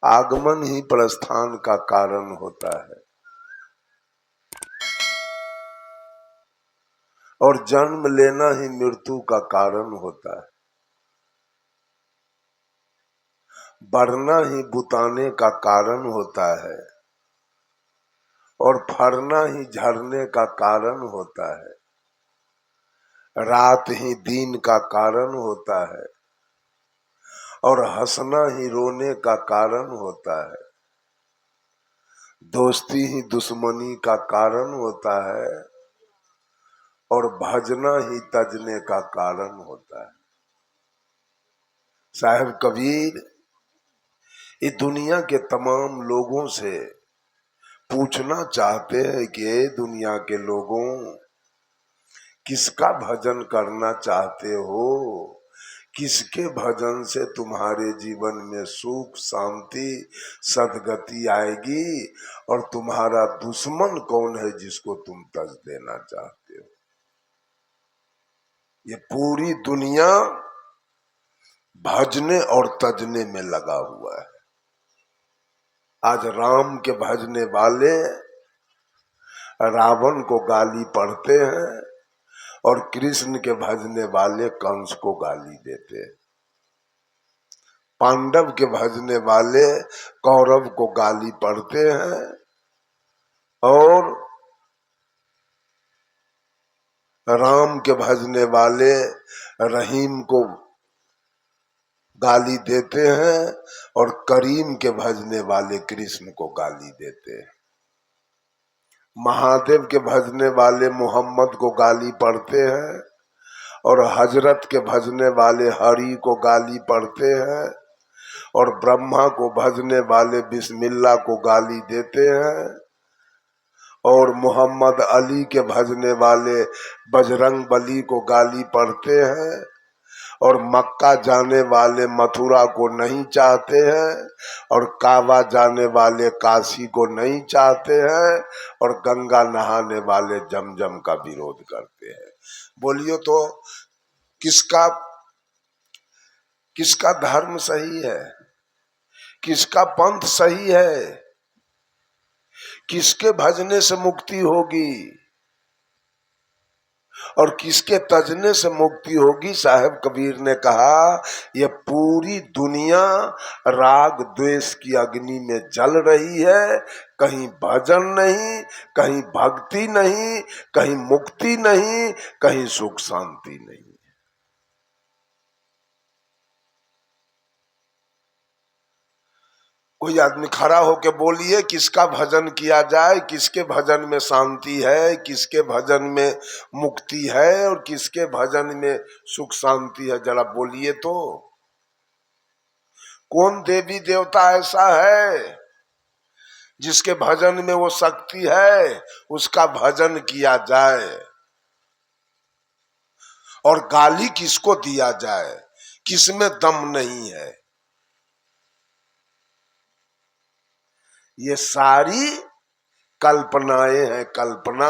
आगमन ही प्रस्थान का कारण होता है और जन्म लेना ही मृत्यु का कारण होता है। बढ़ना ही बुताने का कारण होता है और फरना ही झरने का कारण होता है। रात ही दिन का कारण होता है और हंसना ही रोने का कारण होता है। दोस्ती ही दुश्मनी का कारण होता है और भजना ही तजने का कारण होता है। साहब कबीर इस दुनिया के तमाम लोगों से पूछना चाहते हैं कि दुनिया के लोगों, किसका भजन करना चाहते हो? किसके भजन से तुम्हारे जीवन में सुख शांति सदगति आएगी और तुम्हारा दुश्मन कौन है जिसको तुम तज देना चाहते हो? ये पूरी दुनिया भजने और तजने में लगा हुआ है। आज राम के भजने वाले रावण को गाली पढ़ते हैं और कृष्ण के भजने वाले कंस को गाली देते हैं। पांडव के भजने वाले कौरव को गाली पढ़ते हैं और राम के भजने वाले रहीम को गाली देते हैं और करीम के भजने वाले कृष्ण को गाली देते हैं। महादेव के भजने वाले मोहम्मद को गाली पढ़ते हैं और हजरत के भजने वाले हरि को गाली पढ़ते हैं और ब्रह्मा को भजने वाले बिस्मिल्लाह को गाली देते हैं और मोहम्मद अली के भजने वाले बजरंग बली को गाली पढ़ते हैं और मक्का जाने वाले मथुरा को नहीं चाहते हैं और काबा जाने वाले काशी को नहीं चाहते हैं और गंगा नहाने वाले जमजम का विरोध करते हैं। बोलियो तो किसका किसका धर्म सही है? किसका पंथ सही है? किसके भजने से मुक्ति होगी और किसके तजने से मुक्ति होगी? साहब कबीर ने कहा, ये पूरी दुनिया राग द्वेष की अग्नि में जल रही है। कहीं भजन नहीं, कहीं भक्ति नहीं, कहीं मुक्ति नहीं, कहीं सुख शांति नहीं। कोई आदमी खड़ा होकर बोलिए किसका भजन किया जाए, किसके भजन में शांति है, किसके भजन में मुक्ति है और किसके भजन में सुख शांति है, जरा बोलिए तो। कौन देवी देवता ऐसा है जिसके भजन में वो शक्ति है, उसका भजन किया जाए और गाली किसको दिया जाए, किसमें दम नहीं है? ये सारी कल्पनाएं हैं, कल्पना।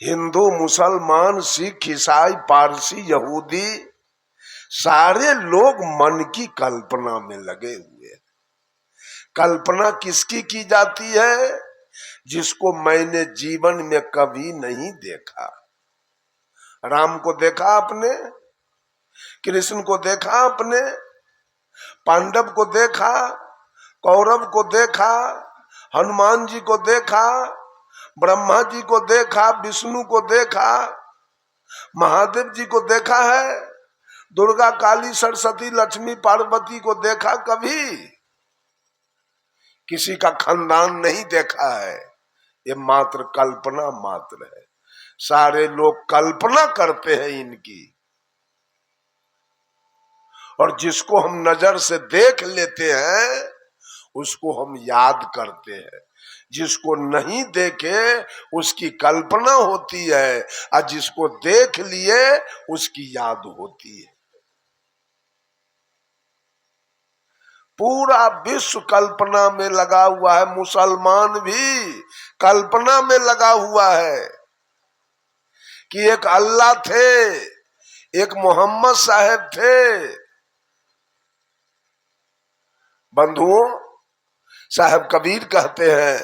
हिंदू मुसलमान सिख ईसाई पारसी यहूदी सारे लोग मन की कल्पना में लगे हुए। कल्पना किसकी की जाती है? जिसको मैंने जीवन में कभी नहीं देखा। राम को देखा आपने? कृष्ण को देखा आपने? पांडव को देखा? कौरव को देखा? हनुमान जी को देखा? ब्रह्मा जी को देखा? विष्णु को देखा? महादेव जी को देखा है? दुर्गा काली सरस्वती लक्ष्मी पार्वती को देखा कभी? किसी का खानदान नहीं देखा है। ये मात्र कल्पना मात्र है। सारे लोग कल्पना करते हैं इनकी, और जिसको हम नजर से देख लेते हैं उसको हम याद करते हैं। जिसको नहीं देखे उसकी कल्पना होती है और जिसको देख लिए उसकी याद होती है। पूरा विश्व कल्पना में लगा हुआ है। मुसलमान भी कल्पना में लगा हुआ है कि एक अल्लाह थे, एक मोहम्मद साहब थे। बंधुओं, साहब कबीर कहते हैं,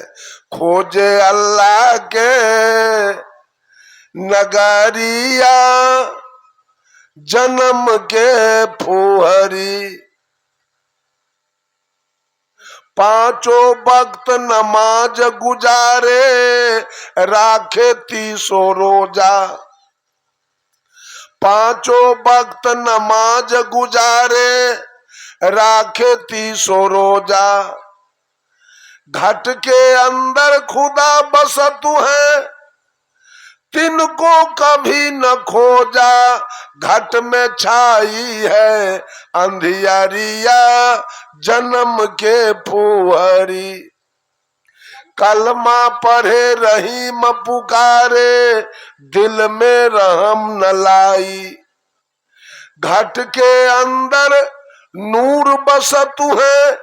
खोजे अल्लाह के नगरिया जन्म के फुहरी, पांचों वक्त नमाज गुजारे राखे 30 रोजा, पांचों वक्त नमाज गुजारे राखे 30 रोजा, घट के अंदर खुदा बसतु है तिनको कभी न खोजा, घट में छाई है अंधियारिया जन्म के फुहरी, कलमा पढ़े रहीम पुकारे दिल में रहम न लाई, घट के अंदर नूर बसतु है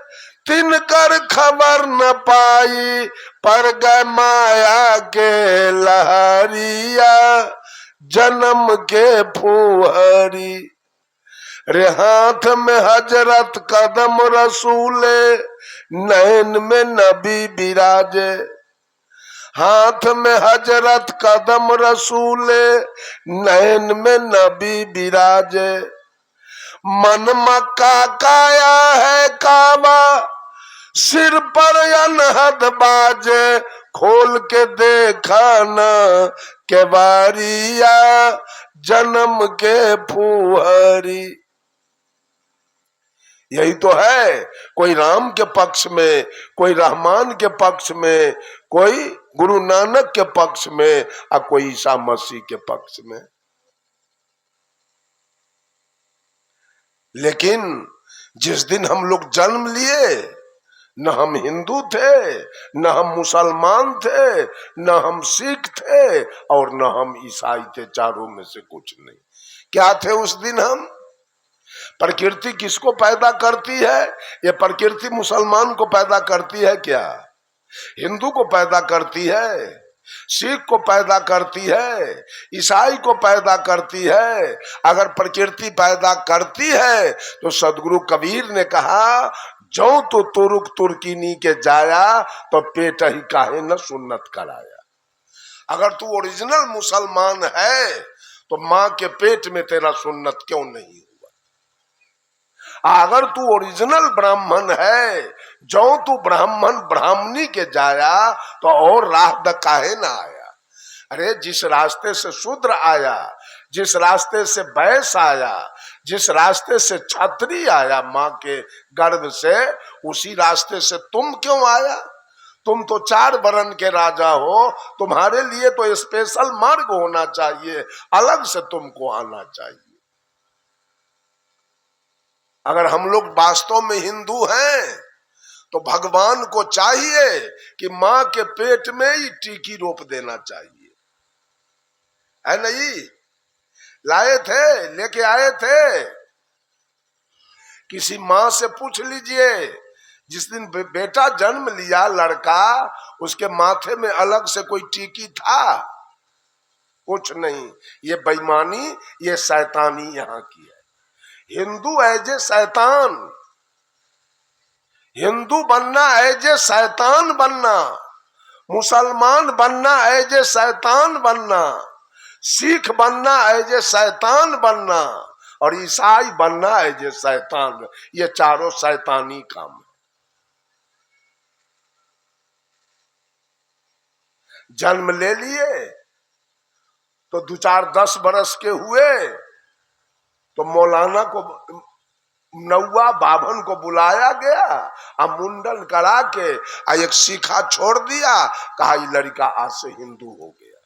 तिनकर खबर न पाई, पर गए माया के लहरिया जन्म के फुहरी, रे हाथ में हजरत कदम रसूले नैन में नबी बिराजे, हाथ में हजरत कदम रसूले नैन में नबी बिराजे, मन मक्का काया है काबा सिर पर अनहद बाजे, खोल के देखा न के बारिया जन्म के फुहरी। यही तो है, कोई राम के पक्ष में, कोई रहमान के पक्ष में, कोई गुरु नानक के पक्ष में और कोई ईसा मसीह के पक्ष में। लेकिन जिस दिन हम लोग जन्म लिए, न हम हिंदू थे, न हम मुसलमान थे, न हम सिख थे और न हम ईसाई थे, चारों में से कुछ नहीं। क्या थे उस दिन हम? प्रकृति किसको पैदा करती है? ये प्रकृति मुसलमान को पैदा करती है क्या? हिंदू को पैदा करती है, सिख को पैदा करती है, ईसाई को पैदा करती है। अगर प्रकृति पैदा करती है तो सदगुरु कबीर ने कहा, जो तो तुरुक तुर्कीनी के जाया तो पेट ही काहे न सुन्नत कराया। अगर तू ओरिजिनल मुसलमान है तो माँ के पेट में तेरा सुन्नत क्यों नहीं हुआ? अगर तू ओरिजिनल ब्राह्मण है, जो तू ब्राह्मण ब्राह्मणी के जाया तो और राह द काहे ना आया। अरे जिस रास्ते से शूद्र आया, जिस रास्ते से वैश्य आया, जिस रास्ते से क्षत्रिय आया माँ के गर्भ से, उसी रास्ते से तुम क्यों आया? तुम तो 4 वर्ण के राजा हो, तुम्हारे लिए तो स्पेशल मार्ग होना चाहिए, अलग से तुमको आना चाहिए। अगर हम लोग वास्तव में हिंदू हैं तो भगवान को चाहिए कि माँ के पेट में ही टीकी रोप देना चाहिए, है नहीं? लाए थे, लेके आए थे। किसी माँ से पूछ लीजिए, जिस दिन बेटा जन्म लिया लड़का, उसके माथे में अलग से कोई टीकी था? कुछ नहीं। ये बेईमानी, ये शैतानी यहाँ की है। हिंदू एज ए शैतान, हिंदू बनना एज ए शैतान बनना, मुसलमान बनना एज ए शैतान बनना, सिख बनना एज ए शैतान बनना और ईसाई बनना एज ए शैतान, ये चारों शैतानी काम है। जन्म ले लिए तो 2-4-10 बरस के हुए तो मौलाना को, नौवा बाभन को बुलाया गया, अब मुंडन करा के एक सीखा छोड़ दिया, कहा ये लड़का आज से हिंदू हो गया।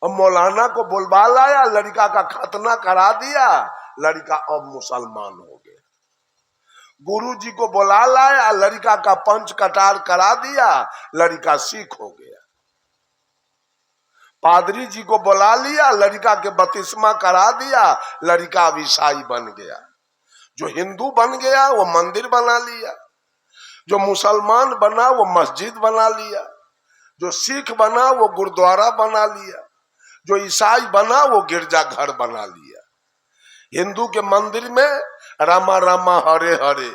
अब मौलाना को बुलवा लाया, लड़का का खतना करा दिया, लड़का अब मुसलमान हो गया। गुरु जी को बुला लाया, लड़का का पंच कटार करा दिया, लड़का सिख हो गया। पादरी जी को बुला लिया, लड़का के बपतिस्मा करा दिया, लड़का अब ईसाई बन गया। जो हिंदू बन गया वो मंदिर बना लिया, जो मुसलमान बना वो मस्जिद बना लिया, जो सिख बना वो गुरुद्वारा बना लिया, जो ईसाई बना वो गिरजा घर बना लिया। हिंदू के मंदिर में रामा रामा हरे हरे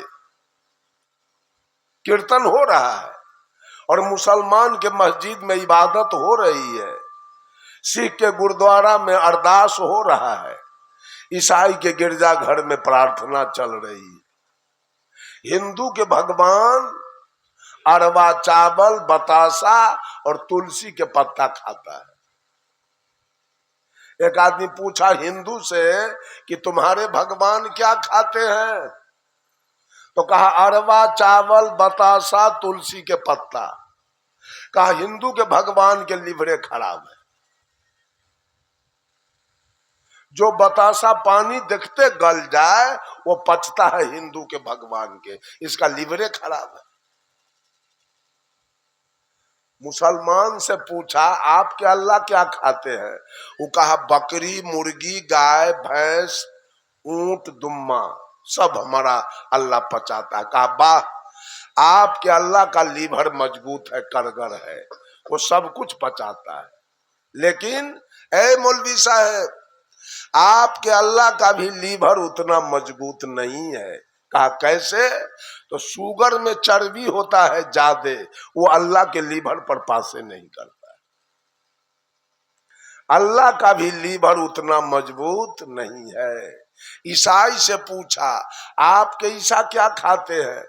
कीर्तन हो रहा है और मुसलमान के मस्जिद में इबादत हो रही है, सिख के गुरुद्वारा में अरदास हो रहा है, ईसाई के गिरजाघर में प्रार्थना चल रही है। हिंदू के भगवान अरवा चावल, बतासा और तुलसी के पत्ता खाता है। एक आदमी पूछा हिंदू से कि तुम्हारे भगवान क्या खाते हैं, तो कहा अरवा चावल, बतासा, तुलसी के पत्ता। कहा हिंदू के भगवान के लिवरे खराब है। जो बतासा पानी देखते गल जाए वो पचता है हिंदू के भगवान के, इसका लिवरे खराब है। मुसलमान से पूछा आपके अल्लाह क्या खाते हैं, वो कहा बकरी, मुर्गी, गाय, भैंस, ऊंट, दुम्मा सब हमारा अल्लाह पचाता है। कहा वाह, आपके अल्लाह का लीवर मजबूत है, करगर है, वो सब कुछ पचाता है। लेकिन ए मौलवी साहब, आपके अल्लाह का भी लीवर उतना मजबूत नहीं है। कहा कैसे, तो शुगर में चर्बी होता है ज्यादा, वो अल्लाह के लीवर पर पासे नहीं करता है। अल्लाह का भी लीवर उतना मजबूत नहीं है। ईसाई से पूछा आपके ईसा क्या खाते हैं,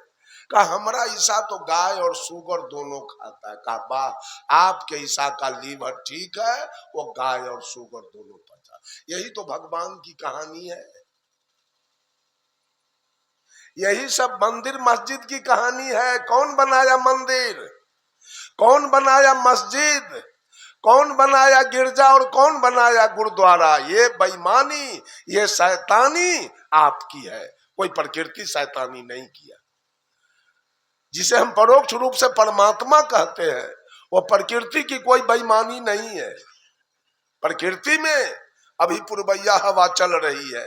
कहा हमारा ईसा तो गाय और शुगर दोनों खाता है। कहा वाह, आपके ईसा का लीवर ठीक है, वो गाय और शुगर दोनों पचा। यही तो भगवान की कहानी है, यही सब मंदिर मस्जिद की कहानी है। कौन बनाया मंदिर, कौन बनाया मस्जिद, कौन बनाया गिरजा और कौन बनाया गुरुद्वारा? ये बेईमानी, ये शैतानी आपकी है, कोई प्रकृति शैतानी नहीं किया। जिसे हम परोक्ष रूप से परमात्मा कहते हैं, वो प्रकृति की कोई बेईमानी नहीं है। प्रकृति में अभी पुरबैया हवा चल रही है,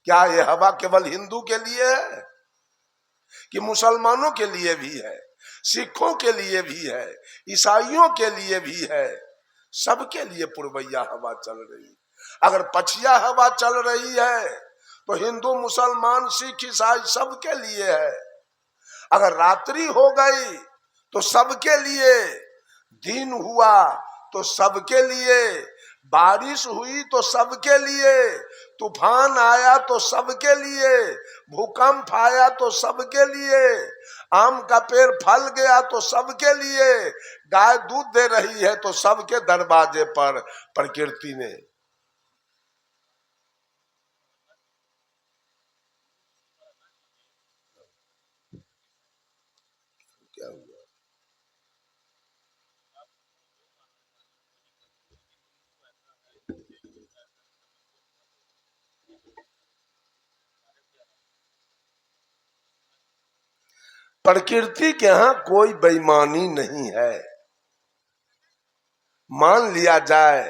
क्या ये हवा केवल हिंदू के लिए है कि मुसलमानों के लिए भी है, सिखों के लिए भी है, ईसाइयों के लिए भी है, सबके लिए पुरबैया हवा चल रही। अगर पछिया हवा चल रही है तो हिंदू, मुसलमान, सिख, ईसाई सबके लिए है। अगर रात्रि हो गई तो सबके लिए, दिन हुआ तो सबके लिए, बारिश हुई तो सबके लिए, तूफान आया तो सबके लिए, भूकंप आया तो सबके लिए, आम का पेड़ फल गया तो सबके लिए, गाय दूध दे रही है तो सबके दरवाजे पर प्रकृति ने। क्या हुआ? प्रकृति के यहां कोई बेईमानी नहीं है। मान लिया जाए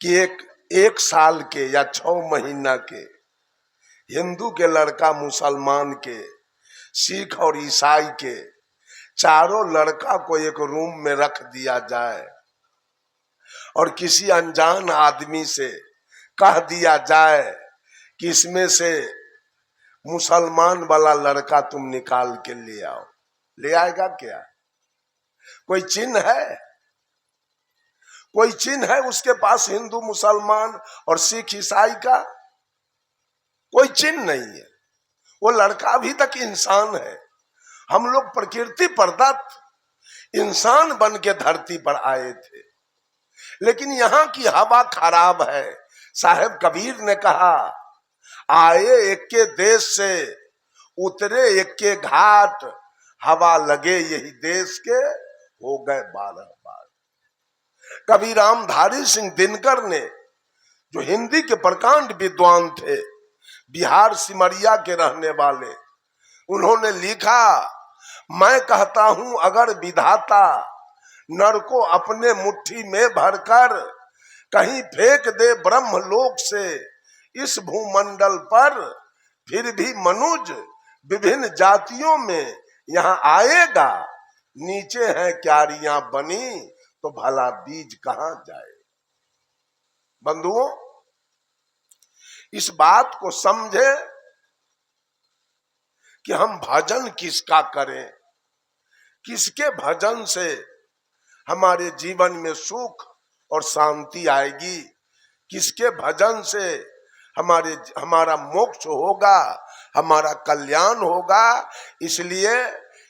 कि एक साल के या 6 महीना के हिंदू के लड़का मुसलमान के, सिख और ईसाई के, चारों लड़का को एक रूम में रख दिया जाए और किसी अनजान आदमी से कह दिया जाए कि इसमें से मुसलमान वाला लड़का तुम निकाल के ले आओ, ले आएगा क्या? कोई चिन्ह है? कोई चिन्ह है उसके पास हिंदू, मुसलमान और सिख, ईसाई का? कोई चिन्ह नहीं है। वो लड़का अभी तक इंसान है। हम लोग प्रकृति प्रदत्त इंसान बन के धरती पर आए थे, लेकिन यहाँ की हवा खराब है। साहेब कबीर ने कहा, आए एक के देश से, उतरे एक के घाट, हवा लगे यही देश के, हो गए 12 बार। कवि रामधारी सिंह दिनकर ने, जो हिंदी के प्रकांड विद्वान थे, बिहार सिमरिया के रहने वाले, उन्होंने लिखा, मैं कहता हूं अगर विधाता नर को अपने मुट्ठी में भरकर कहीं फेंक दे ब्रह्मलोक से इस भूमंडल पर, फिर भी मनुज विभिन्न जातियों में यहाँ आएगा। नीचे हैं क्यारियां बनी तो भला बीज कहां जाए? बंधुओं, इस बात को समझे कि हम भजन किसका करें, किसके भजन से हमारे जीवन में सुख और शांति आएगी, किसके भजन से हमारा मोक्ष होगा, हमारा कल्याण होगा। इसलिए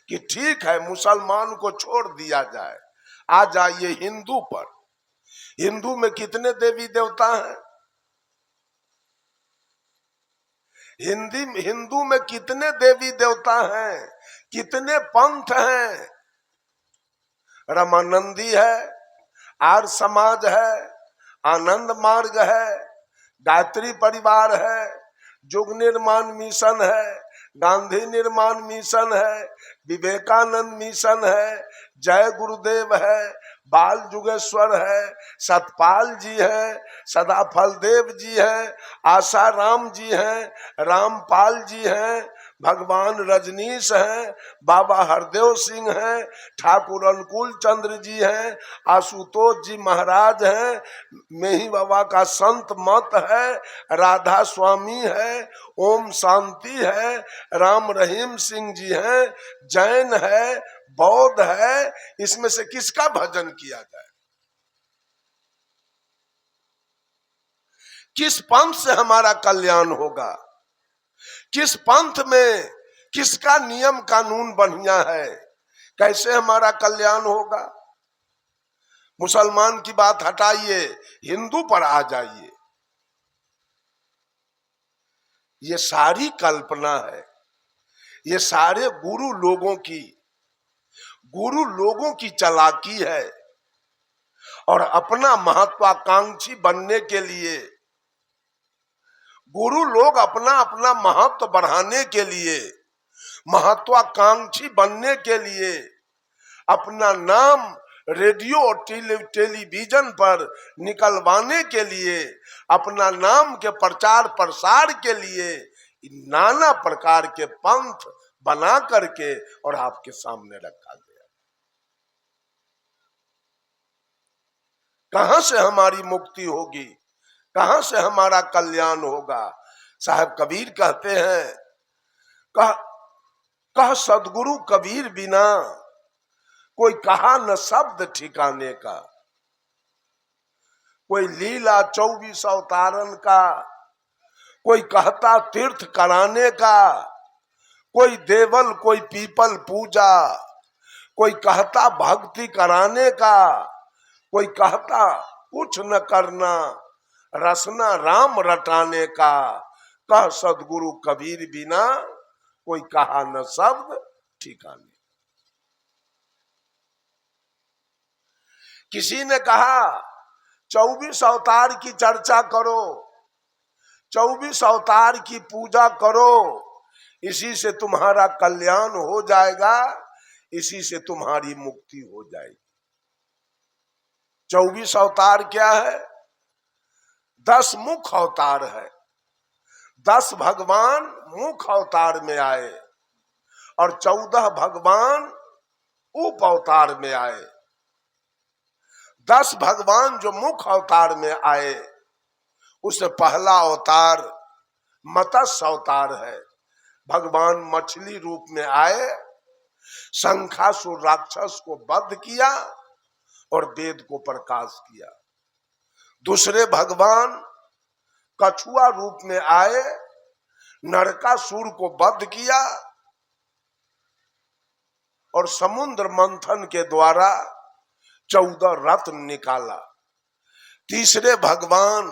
कि ठीक है मुसलमान को छोड़ दिया जाए, आ जाइए हिंदू पर। हिंदू में कितने देवी देवता हैं? हिंदू में कितने देवी देवता हैं, कितने पंथ हैं? रामानंदी है, आर्य समाज है, आनंद मार्ग है, गायत्री परिवार है, युग निर्माण मिशन है, गांधी निर्माण मिशन है, विवेकानंद मिशन है, जय गुरुदेव है, बाल जुगेश्वर है, सतपाल जी है, सदाफल देव जी है, आशा राम जी हैं, रामपाल जी हैं, भगवान रजनीश हैं, बाबा हरदेव सिंह हैं, ठाकुर अनुकूल चंद्र जी हैं, आशुतोष जी महाराज हैं, मेही बाबा का संत मत है, राधा स्वामी है, ओम शांति है, राम रहीम सिंह जी हैं, जैन है, बौद्ध है। इसमें से किसका भजन किया जाए? किस पंथ से हमारा कल्याण होगा? किस पंथ में किसका नियम कानून बढ़िया है? कैसे हमारा कल्याण होगा? मुसलमान की बात हटाइए, हिंदू पर आ जाइए। ये सारी कल्पना है, ये सारे गुरु लोगों की चालाकी है। और अपना महत्वाकांक्षी बनने के लिए गुरु लोग अपना महत्व बढ़ाने के लिए, महत्वाकांक्षी बनने के लिए, अपना नाम रेडियो और टेलीविजन पर निकलवाने के लिए, अपना नाम के प्रचार प्रसार के लिए नाना प्रकार के पंथ बना करके और आपके सामने रखा गया। कहां से हमारी मुक्ति होगी, कहां से हमारा कल्याण होगा? साहब कबीर कहते हैं, कह सदगुरु कबीर बिना कोई कहा न शब्द ठिकाने का। कोई लीला 24 अवतारन का, कोई कहता तीर्थ कराने का, कोई देवल कोई पीपल पूजा, कोई कहता भक्ति कराने का, कोई कहता कुछ न करना रसना राम रटाने का। कह सदगुरु कबीर बिना कोई कहा न शब्द ठिकाने। किसी ने कहा 24 अवतार की चर्चा करो, 24 अवतार की पूजा करो, इसी से तुम्हारा कल्याण हो जाएगा, इसी से तुम्हारी मुक्ति हो जाएगी। 24 अवतार क्या है? 10 मुख अवतार है। 10 भगवान मुख अवतार में आए और 14 भगवान उप अवतार में आए। 10 भगवान जो मुख अवतार में आए, उससे पहला अवतार मत्स्य अवतार है। भगवान मछली रूप में आए, शंखासुर राक्षस को वध किया और वेद को प्रकाश किया। दूसरे भगवान कछुआ रूप में आए, नरकासुर को वध किया और समुद्र मंथन के द्वारा 14 रत्न निकाला। तीसरे भगवान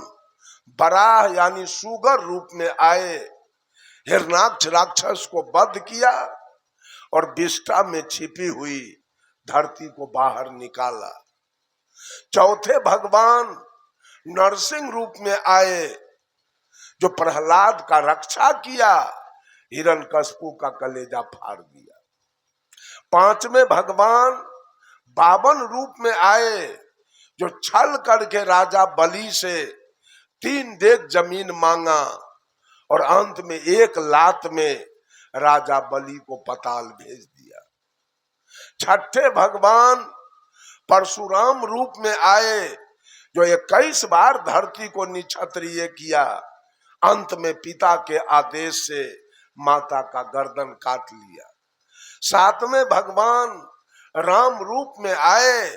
बराह यानी सुगर रूप में आए, हिरणाक्ष राक्षस को वध किया और विष्ठा में छिपी हुई धरती को बाहर निकाला। चौथे भगवान नरसिंह रूप में आए, जो प्रहलाद का रक्षा किया, हिरण्यकश्यप का कलेजा फाड़ दिया। पांचवें भगवान बावन रूप में आए, जो छल करके राजा बलि से 3 डेग जमीन मांगा और अंत में 1 लात में राजा बलि को पाताल भेज दिया। छठे भगवान परशुराम रूप में आए, जो 21 बार धरती को निक्षत्रिय किया अंत में पिता के आदेश से माता का गर्दन काट लिया। सातवें भगवान राम रूप में आए,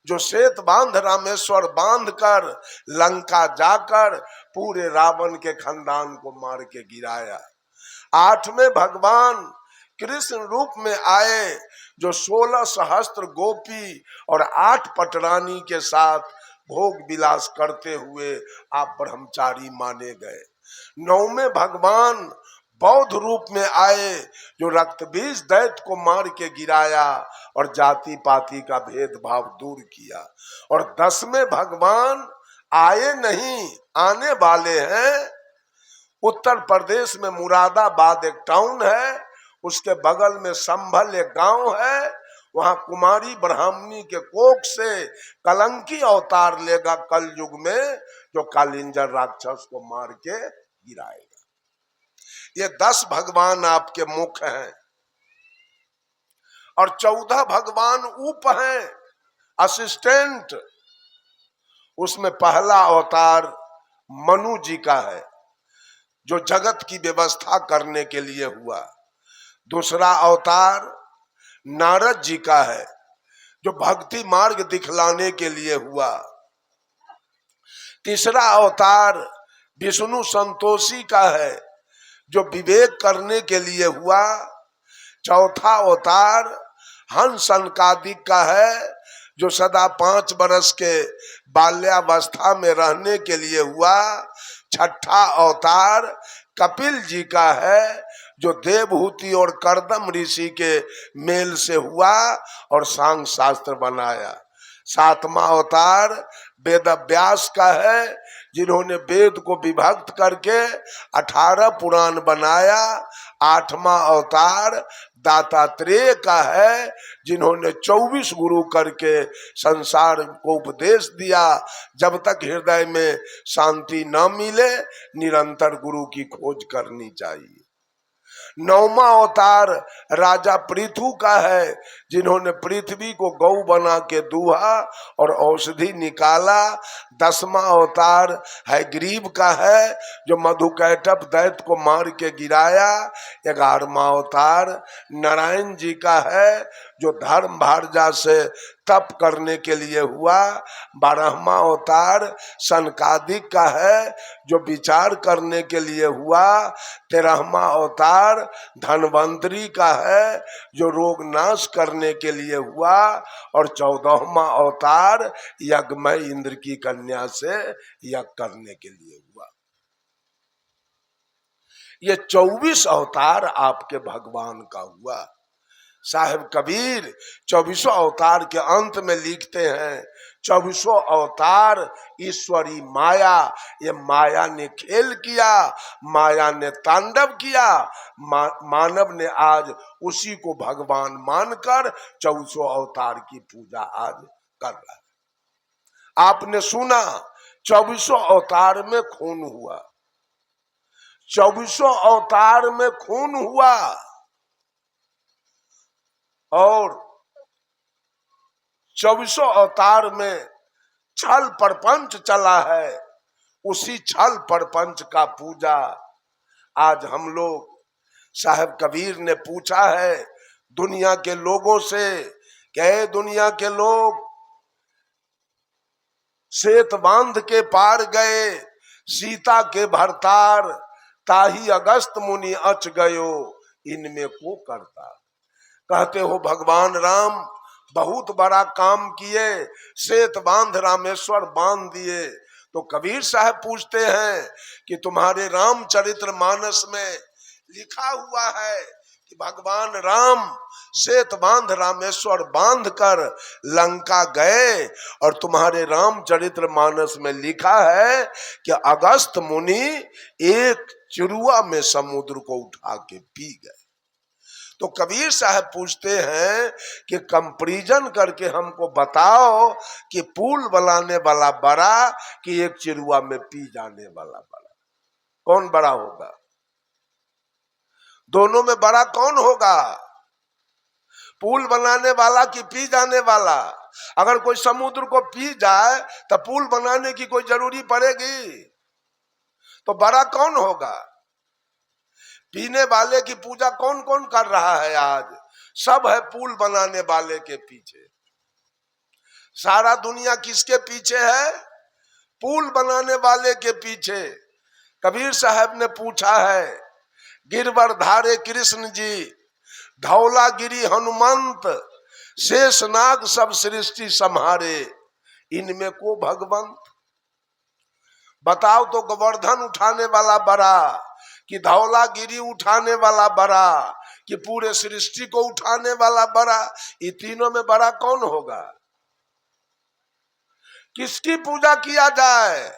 जो श्वेत बांध रामेश्वर बांध कर लंका जाकर पूरे रावण के खानदान को मार के गिराया। आठवें भगवान कृष्ण रूप में आए, जो 16 सहस्त्र गोपी और 8 पटरानी के साथ भोग विलास करते हुए आप ब्रह्मचारी माने गए। नौवें भगवान बौद्ध रूप में आए, जो रक्तबीज दैत्य को मार के गिराया और जाति पाति का भेदभाव दूर किया। और 10वें भगवान आए नहीं, आने वाले हैं। उत्तर प्रदेश में मुरादाबाद एक टाउन है, उसके बगल में संभल एक गांव है। वहां कुमारी ब्राह्मणी के कोख से कलंकी अवतार लेगा कल युग में, जो कालिंजर राक्षस को मार के गिराएगा। ये 10 भगवान आपके मुख हैं और 14 भगवान उप हैं, असिस्टेंट। उसमें पहला अवतार मनु जी का है, जो जगत की व्यवस्था करने के लिए हुआ। दूसरा अवतार नारद जी का है, जो भक्ति मार्ग दिखलाने के लिए हुआ। तीसरा अवतार विष्णु संतोषी का है, जो विवेक करने के लिए हुआ। चौथा अवतार हंस सनकादिक का है, जो सदा 5 बरस के बाल्यावस्था में रहने के लिए हुआ। छठा अवतार कपिल जी का है, जो देवहूति और कर्दम ऋषि के मेल से हुआ और सांग शास्त्र बनाया। सातवां अवतार वेद व्यास का है, जिन्होंने वेद को विभक्त करके 18 पुराण बनाया। आठवां अवतार दातात्रेय का है, जिन्होंने 24 गुरु करके संसार को उपदेश दिया। जब तक हृदय में शांति न मिले, निरंतर गुरु की खोज करनी चाहिए। 9वां अवतार राजा पृथु का है, जिन्होंने पृथ्वी को गौ बना के दूहा और औषधि निकाला। 10वां अवतार है ग्रीव का है, जो मधुकैटभ दैत्य को मार के गिराया। 11वां अवतार नारायण जी का है, जो धर्म भारजा से तप करने के लिए हुआ। 12वां अवतार सनकादिक का है, जो विचार करने के लिए हुआ। 13वां अवतार धनवंतरी का है, जो रोग नाश करने के लिए हुआ। और 14वां अवतार यज्ञमय इंद्र की कन्या से यज्ञ करने के लिए हुआ। ये 24 अवतार आपके भगवान का हुआ। साहिब कबीर 24 अवतार के अंत में लिखते हैं, 24 अवतार ईश्वरी माया, ये माया ने खेल किया, माया ने तांडव किया। मानव ने आज उसी को भगवान मानकर 24 अवतार की पूजा आज कर रहा है। आपने सुना 24 अवतार में खून हुआ, 24 अवतार में खून हुआ और 24 अवतार में छल प्रपंच चला है। उसी छल प्रपंच का पूजा आज हम लोग, साहिब कबीर ने पूछा है दुनिया के लोगों से, क्या दुनिया के लोग श्वेत बांध के पार गए, सीता के भरतार, ताही अगस्त मुनि अच गयो, इनमें को करता। कहते हो भगवान राम बहुत बड़ा काम किए, श्वेत बांध रामेश्वर बांध दिए। तो कबीर साहब पूछते हैं कि तुम्हारे रामचरित्र मानस में लिखा हुआ है कि भगवान राम श्वेत बांध रामेश्वर बांध कर लंका गए, और तुम्हारे रामचरित्र मानस में लिखा है कि अगस्त मुनि एक चिड़ुआ में समुद्र को उठा के पी गए। तो कबीर साहब पूछते हैं कि कंपैरिजन करके हमको बताओ कि पुल बनाने वाला बड़ा कि एक चिड़ुआ में पी जाने वाला बड़ा, कौन बड़ा होगा? दोनों में बड़ा कौन होगा? पुल बनाने वाला कि पी जाने वाला? अगर कोई समुद्र को पी जाए तो पुल बनाने की कोई जरूरी पड़ेगी? तो बड़ा कौन होगा? पीने वाले की पूजा कौन कौन कर रहा है आज? सब है पुल बनाने वाले के पीछे। सारा दुनिया किसके पीछे है? पुल बनाने वाले के पीछे। कबीर साहब ने पूछा है, गिरवर धारे कृष्ण जी, धौलागिरी हनुमंत, शेषनाग सब सृष्टि संहारे, इनमें को भगवंत? बताओ तो, गोवर्धन उठाने वाला बड़ा कि धौलागिरी उठाने वाला बड़ा कि पूरे सृष्टि को उठाने वाला बड़ा? ये तीनों में बड़ा कौन होगा? किसकी पूजा किया जाए?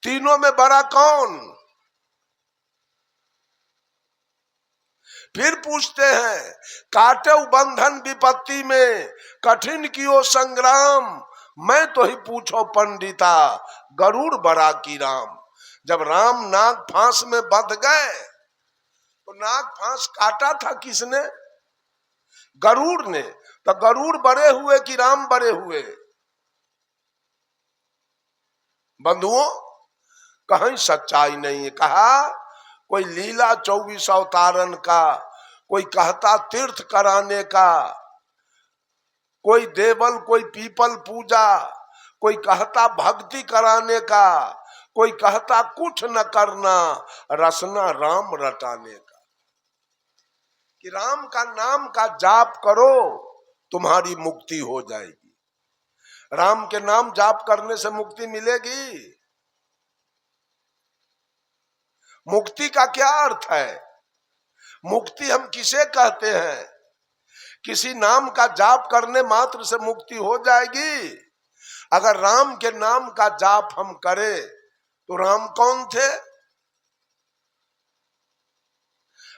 तीनों में बड़ा कौन? फिर पूछते हैं, काटे बंधन विपत्ति में, कठिन कियो संग्राम, मैं तो ही पूछो पंडिता, गरुड़ बड़ा की राम। जब राम नाग फांस में बंध गए तो नाग फांस काटा था किसने? गरुड़ ने। तो गरुड़ बड़े हुए कि राम बड़े हुए? बंधुओं, कहीं सच्चाई नहीं है। कहा कोई लीला 24 अवतारन का, कोई कहता तीर्थ कराने का, कोई देवल, कोई पीपल पूजा, कोई कहता भक्ति कराने का, कोई कहता कुछ न करना, रसना राम रटाने का। कि राम का नाम का जाप करो तुम्हारी मुक्ति हो जाएगी। राम के नाम जाप करने से मुक्ति मिलेगी? मुक्ति का क्या अर्थ है? मुक्ति हम किसे कहते हैं? किसी नाम का जाप करने मात्र से मुक्ति हो जाएगी? अगर राम के नाम का जाप हम करें तो राम कौन थे?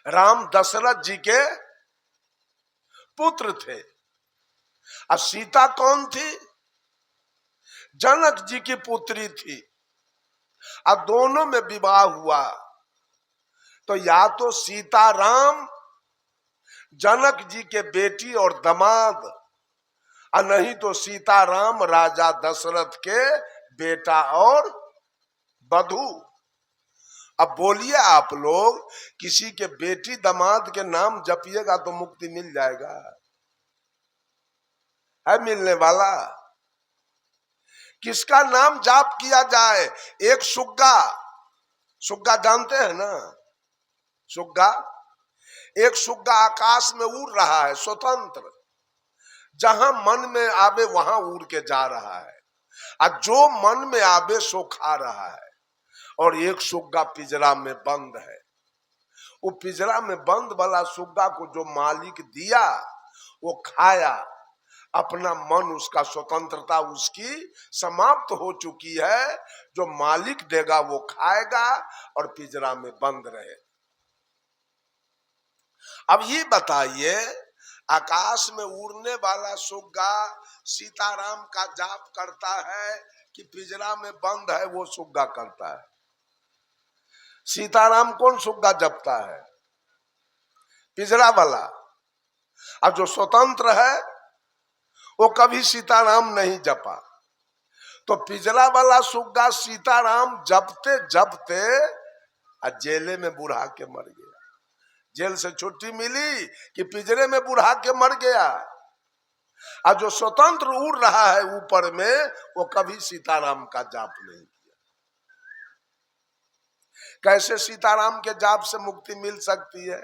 राम दशरथ जी के पुत्र थे। और सीता कौन थी? जनक जी की पुत्री थी। अब दोनों में विवाह हुआ तो या तो सीता राम जनक जी के बेटी और दामाद, और नहीं तो सीता राम राजा दशरथ के बेटा और बधू। अब बोलिए आप लोग, किसी के बेटी दामाद के नाम जपिएगा तो मुक्ति मिल जाएगा? है मिलने वाला? किसका नाम जाप किया जाए? एक सुग्गा, सुग्गा जानते हैं ना? सुग्गा, एक सुग्गा आकाश में उड़ रहा है स्वतंत्र, जहां मन में आवे वहां उड़ के जा रहा है, और जो मन में आवे सो खा रहा है। और एक सुग्गा पिंजरा में बंद है। वो पिंजरा में बंद वाला सुग्गा को जो मालिक दिया वो खाया, अपना मन, उसका स्वतंत्रता उसकी समाप्त हो चुकी है। जो मालिक देगा वो खाएगा और पिंजरा में बंद रहे। अब ये बताइए, आकाश में उड़ने वाला सुग्गा सीताराम का जाप करता है कि पिंजरा में बंद है वो सुग्गा करता है? सीताराम कौन सुग्गा जपता है? पिंजरा वाला। अब जो स्वतंत्र है वो कभी सीताराम नहीं जपा। तो पिंजरा वाला सुग्गा सीताराम जपते जपते जेले में बुढ़ा के मर गया। जेल से छुट्टी मिली कि पिंजरे में बुढ़ा के मर गया। और जो स्वतंत्र उड़ रहा है ऊपर में वो कभी सीताराम का जाप नहीं किया। कैसे सीताराम के जाप से मुक्ति मिल सकती है?